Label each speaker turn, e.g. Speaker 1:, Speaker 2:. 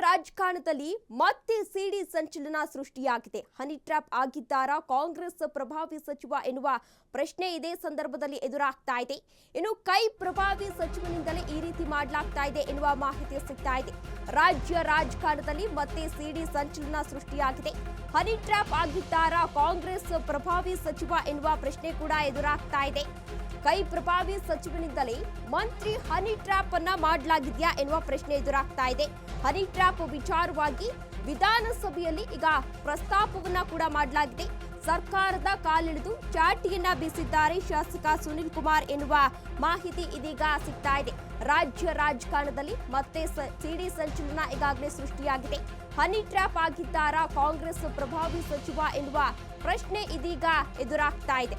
Speaker 1: ರಾಜಕಾರಣದಲ್ಲಿ ಮತ್ತೆ ಸಿಡಿ ಸಂಚಲನ ಸೃಷ್ಟಿಯಾಗಿದೆ. ಹನಿ ಟ್ರ್ಯಾಪ್ ಆಗಿದ್ದಾರಾ ಕಾಂಗ್ರೆಸ್ ಪ್ರಭಾವಿ ಸಚಿವ ಎನ್ನುವ ಪ್ರಶ್ನೆ ಇದೇ ಸಂದರ್ಭದಲ್ಲಿ ಎದುರಾಗ್ತಾ ಇದೆ. ಇನ್ನು ಕೈ ಪ್ರಭಾವಿ ಸಚಿವನಿಂದಲೇ ಈ ರೀತಿ ಮಾಡಲಾಗ್ತಾ ಇದೆ ಎನ್ನುವ ಮಾಹಿತಿ ಸಿಗ್ತಾ ಇದೆ. ರಾಜ್ಯ ರಾಜಕಾರಣದಲ್ಲಿ ಮತ್ತೆ ಸಿಡಿ ಸಂಚಲನ ಸೃಷ್ಟಿಯಾಗಿದೆ. ಹನಿ ಟ್ರ್ಯಾಪ್ ಆಗಿದ್ದಾರಾ ಕಾಂಗ್ರೆಸ್ ಪ್ರಭಾವಿ ಸಚಿವ ಎನ್ನುವ ಪ್ರಶ್ನೆ ಕೂಡ ಎದುರಾಗ್ತಾ ಇದೆ. ಕೈ ಪ್ರಭಾವಿ ಸಚಿವನಿಂದಲೇ ಮಂತ್ರಿ ಹನಿ ಟ್ರ್ಯಾಪ್ ಅನ್ನ ಮಾಡಲಾಗಿದೆಯಾ ಎನ್ನುವ ಪ್ರಶ್ನೆ ಎದುರಾಗ್ತಾ ಇದೆ. ಹನಿ ಟ್ರ್ಯಾಪ್ ವಿಚಾರವಾಗಿ ವಿಧಾನಸಭೆಯಲ್ಲಿ ಈಗ ಪ್ರಸ್ತಾಪವನ್ನ ಕೂಡ ಮಾಡಲಾಗಿದೆ. ಸರ್ಕಾರದ ಕಾಲಿಳಿದು ಚಾಟಿಯನ್ನ ಬೀಸಿದ್ದಾರೆ ಶಾಸಕ ಸುನಿಲ್ ಕುಮಾರ್ ಎನ್ನುವ ಮಾಹಿತಿ ಇದೀಗ ಸಿಗ್ತಾ ಇದೆ. ರಾಜ್ಯ ರಾಜಕಾರಣದಲ್ಲಿ ಮತ್ತೆ ಸಿಡಿ ಸಂಚಲನ ಈಗಾಗಲೇ ಸೃಷ್ಟಿಯಾಗಿದೆ. ಹನಿ ಟ್ರ್ಯಾಪ್ ಆಗಿದ್ದಾರಾ ಕಾಂಗ್ರೆಸ್ ಪ್ರಭಾವಿ ಸಚಿವ ಎನ್ನುವ ಪ್ರಶ್ನೆ ಇದೀಗ ಎದುರಾಗ್ತಾ ಇದೆ.